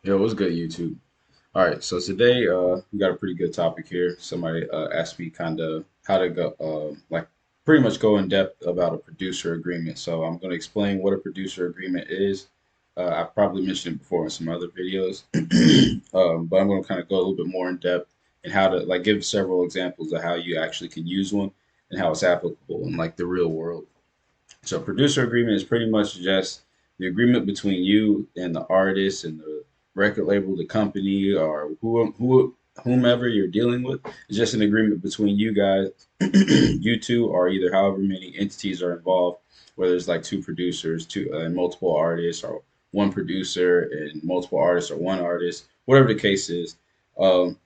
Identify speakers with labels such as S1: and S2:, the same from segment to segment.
S1: Yo, what's good, YouTube? All right, so today we got a pretty good topic here. Somebody asked me kind of how to go, like pretty much go in depth about a producer agreement. So I'm going to explain what a producer agreement is. I've probably mentioned it before in some other videos, but I'm going to kind of go a little bit more in depth and how to like give several examples of how you actually can use one and how it's applicable in like the real world. So producer agreement is pretty much just the agreement between you and the artist and the record label, the company, or whomever you're dealing with. It's just an agreement between you guys, you two, or either however many entities are involved, whether it's like two producers, two and multiple artists, or one producer and multiple artists, or one artist, whatever the case is. Um,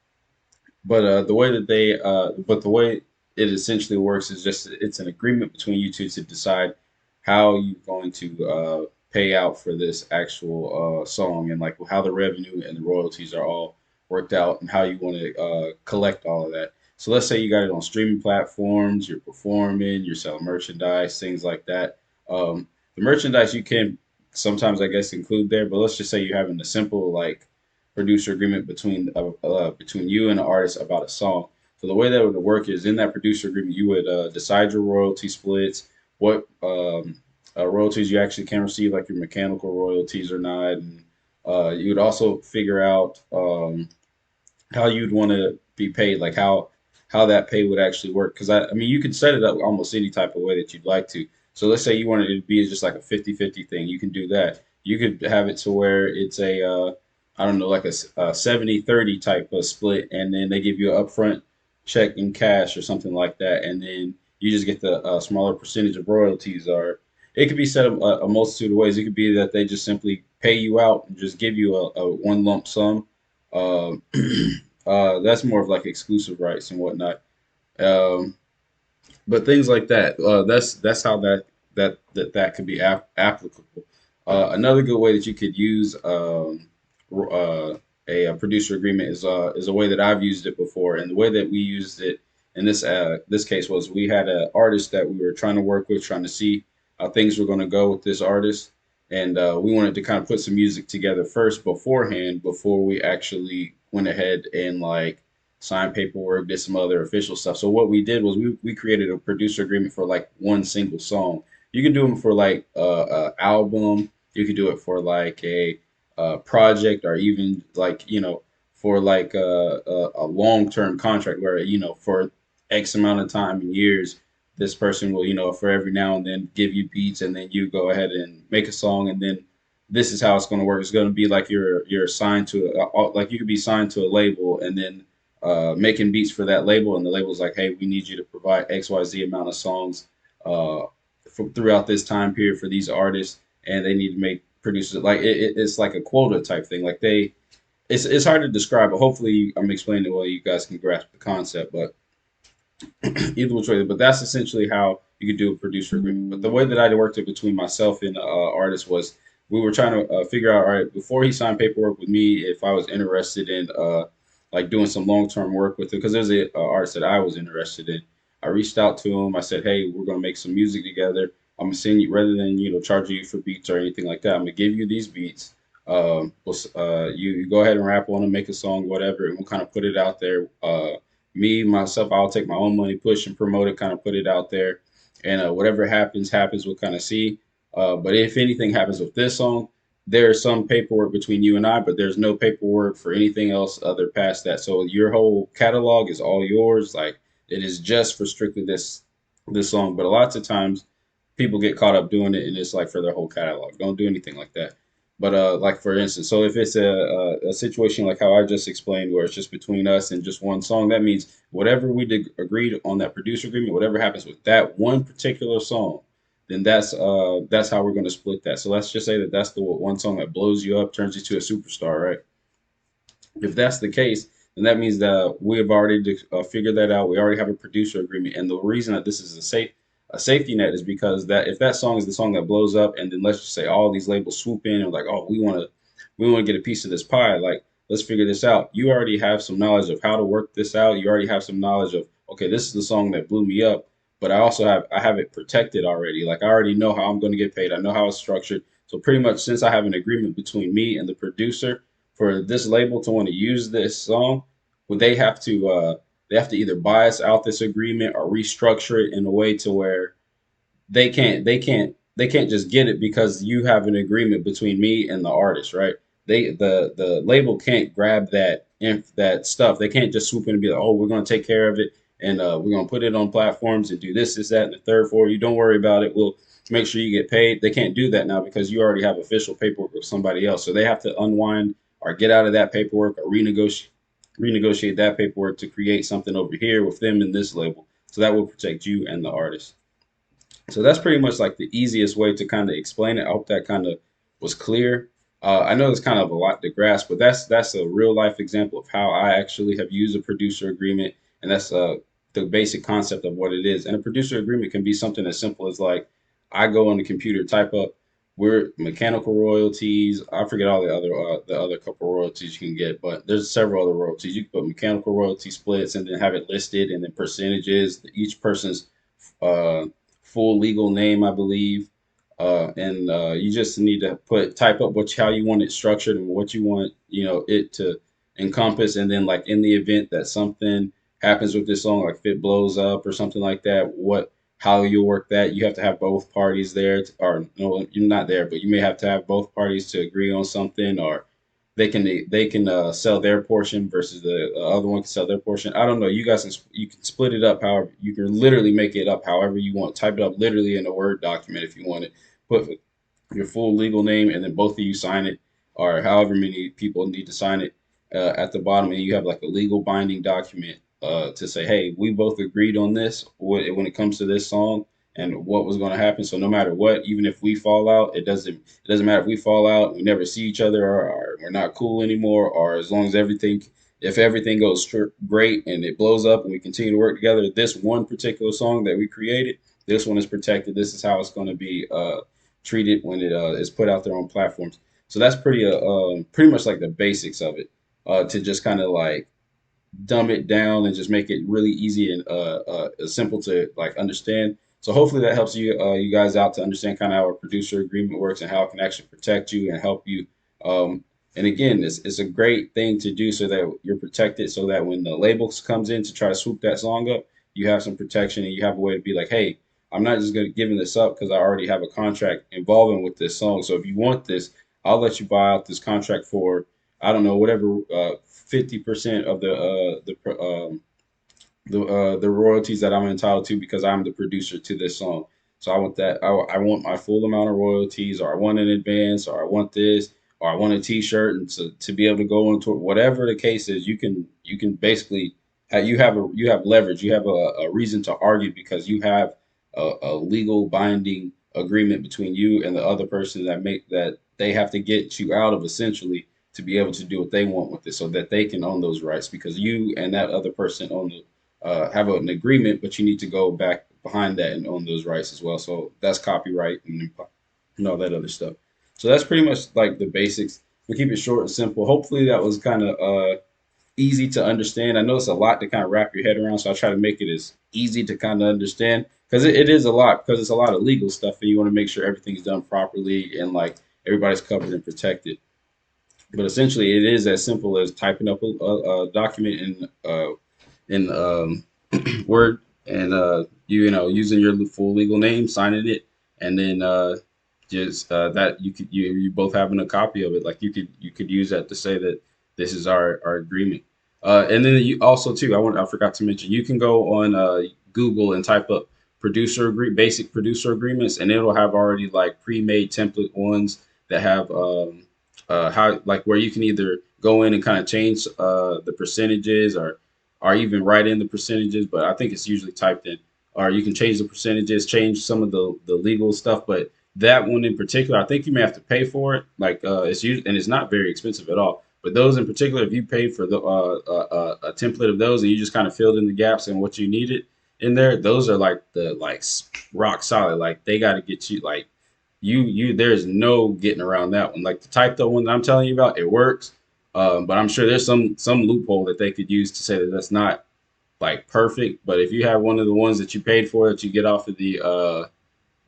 S1: but the way that but the way it essentially works is just it's an agreement between you two to decide how you're going to pay out for this actual song and like how the revenue and the royalties are all worked out and how you want to collect all of that. So let's say you got it on streaming platforms, you're performing, you're selling merchandise, things like that. The merchandise you can sometimes, I guess, include there, but let's just say you're having a simple like producer agreement between you and the artist about a song. So the way that would work is in that producer agreement, you would decide your royalty splits, what royalties you actually can receive, like your mechanical royalties or not, and you would also figure out how you'd want to be paid, like how that pay would actually work. Because I mean, you can set it up almost any type of way that you'd like to. So let's say you wanted it to be just like a 50-50 thing. You can do that. You could have it to where it's a, I don't know, like a 70-30 type of split. And then they give you an upfront check in cash or something like that. And then you just get the smaller percentage of royalties. Or it could be set up a multitude of ways. It could be that they just simply pay you out and just give you a one lump sum. Uh, that's more of like exclusive rights and whatnot. Um, but things like that. That's how that could be applicable. Another good way that you could use a producer agreement is a way that I've used it before, and the way that we used it in this case was we had an artist that we were trying to work with, trying to see how things were going to go with this artist, and we wanted to kind of put some music together first beforehand before we actually went ahead and like signed paperwork, did some other official stuff. So what we did was we created a producer agreement for like one single song. You can do them for like a album. You could do it for like a project, or even like for like a long term contract where for X amount of time and years, this person will for every now and then give you beats, and then you go ahead and make a song, and then this is how it's going to work. It's going to be like you're signed to like you could be signed to a label, and then making beats for that label, and the label's like, hey, we need you to provide XYZ amount of songs uh, throughout this time period for these artists, and they need to make producers like it's like a quota type thing. Like it's hard to describe, but hopefully I'm explaining it well. You guys can grasp the concept, but either which way. But that's essentially how you could do a producer agreement. But the way that I worked it between myself and the artist was we were trying to figure out, all right, before he signed paperwork with me, if I was interested in like doing some long term work with it, because there's a artist that I was interested in. I reached out to him. I said, hey, we're gonna make some music together. I'm gonna send you rather than charging you for beats or anything like that. I'm gonna give you these beats. You go ahead and rap on them, make a song, whatever, and we'll kind of put it out there. Me myself, I'll take my own money, push and promote it, kind of put it out there, and whatever happens. We'll kind of see. But if anything happens with this song, there's some paperwork between you and I, but there's no paperwork for anything else other past that. So your whole catalog is all yours. Like it is just for strictly this song. But lots of times people get caught up doing it, and it's like for their whole catalog. Don't do anything like that. But like for instance, so if it's a situation like how I just explained, where it's just between us and just one song, that means whatever we agreed on that producer agreement, whatever happens with that one particular song, then that's how we're going to split that. So let's just say that that's the one song that blows you up, turns you to a superstar, right? If that's the case, then that means that we have already figured that out. We already have a producer agreement, and the reason that this is a safety net is because that if that song is the song that blows up, and then let's just say all these labels swoop in and like, oh, we want to get a piece of this pie. Like, let's figure this out. You already have some knowledge of how to work this out. You already have some knowledge of okay, this is the song that blew me up, but I have it protected already. Like I already know how I'm going to get paid. I know how it's structured. So pretty much since I have an agreement between me and the producer for this label to want to use this song, would they have to either buy us out this agreement or restructure it in a way to where they can't just get it because you have an agreement between me and the artist, right? The label can't grab that stuff. They can't just swoop in and be like, oh, we're going to take care of it and we're going to put it on platforms and do this, that, and the third for you. Don't worry about it. We'll make sure you get paid. They can't do that now because you already have official paperwork with somebody else. So they have to unwind or get out of that paperwork or renegotiate that paperwork to create something over here with them in this label. So that will protect you and the artist. So that's pretty much like the easiest way to kind of explain it. I hope that kind of was clear. I know it's kind of a lot to grasp, but that's a real life example of how I actually have used a producer agreement, and that's the basic concept of what it is. And a producer agreement can be something as simple as like I go on the computer, type up we're mechanical royalties. I forget all the other couple royalties you can get, but there's several other royalties. You can put mechanical royalty splits and then have it listed, and then percentages. Each person's uh, full legal name, I believe. And you just need to put type up how you want it structured and what you want it to encompass. And then like in the event that something happens with this song, like if it blows up or something like that, what how you work that, you have to have both parties there, or no, you're not there, but you may have to have both parties to agree on something, or they can sell their portion versus the other one can sell their portion. I don't know. You can split it up. However, you can literally make it up however you want. Type it up literally in a Word document if you want it. Put your full legal name, and then both of you sign it, or however many people need to sign it at the bottom, and you have like a legal binding document to say, hey, we both agreed on this when it comes to this song and what was going to happen. So no matter what, even if we fall out, it doesn't matter if we fall out, we never see each other, or we're not cool anymore, or as long as everything if everything goes great and it blows up and we continue to work together, this one particular song that we created, this one is protected. This is how it's going to be treated when it is put out there on platforms. So that's pretty much like the basics of it. To just kind of like dumb it down and just make it really easy and simple to like understand. So hopefully that helps you guys out to understand kind of how a producer agreement works and how it can actually protect you and help you. Um, and again, it's a great thing to do so that you're protected, so that when the labels comes in to try to swoop that song up, you have some protection and you have a way to be like, hey, I'm not just going to giving this up because I already have a contract involving with this song. So if you want this, I'll let you buy out this contract for I don't know whatever 50% of the royalties that I'm entitled to because I'm the producer to this song. So I want that. I want my full amount of royalties, or I want an advance, or I want this, or I want a T-shirt, and to be able to go into whatever the case is, you can basically you have leverage. You have a reason to argue because you have a legal binding agreement between you and the other person that they have to get you out of essentially to be able to do what they want with it so that they can own those rights because you and that other person own have an agreement, but you need to go back behind that and own those rights as well. So that's copyright and all that other stuff. So that's pretty much like the basics. We keep it short and simple. Hopefully that was kind of easy to understand. I know it's a lot to kind of wrap your head around, so I try to make it as easy to kind of understand because it is a lot because it's a lot of legal stuff and you want to make sure everything's done properly and like everybody's covered and protected. But essentially, it is as simple as typing up a document in Word and you know using your full legal name, signing it, and then just that you both having a copy of it. Like you could use that to say that this is our agreement. And then you also too, I forgot to mention you can go on Google and type up basic producer agreements, and it'll have already like pre-made template ones that have how like where you can either go in and kind of change the percentages or even write in the percentages, but I think it's usually typed in. Or you can change the percentages, change some of the legal stuff, but that one in particular, I think you may have to pay for it. Like it's usually, and it's not very expensive at all. But those in particular, if you paid for a template of those and you just kind of filled in the gaps and what you needed in there, those are like the rock solid. Like they got to get you like you there's no getting around that one. Like the type the one that I'm telling you about, it works. But I'm sure there's some loophole that they could use to say that that's not like perfect. But if you have one of the ones that you paid for that you get off of the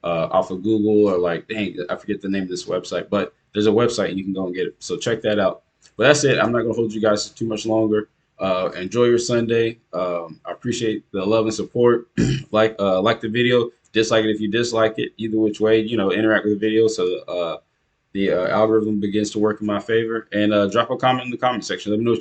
S1: off of Google or like dang, I forget the name of this website, but there's a website you can go and get it. So check that out. But that's it. I'm not gonna hold you guys too much longer. Enjoy your Sunday. I appreciate the love and support. Like the video, dislike it if you dislike it. Either which way, interact with the video so the algorithm begins to work in my favor. And drop a comment in the comment section. Let me know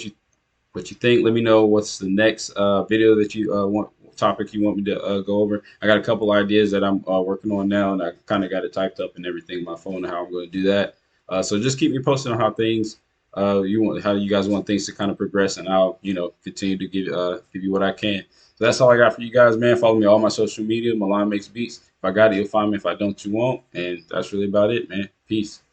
S1: what you think. Let me know what's the next video that you want topic you want me to go over. I got a couple ideas that I'm working on now, and I kind of got it typed up and everything on my phone and how I'm going to do that. So just keep me posted on how things how you guys want things to kind of progress, and I'll continue to give you what I can. So that's all I got for you guys, man. Follow me on all my social media. Milan makes beats. If I got it, you'll find me. If I don't, you won't. And that's really about it, man. Peace.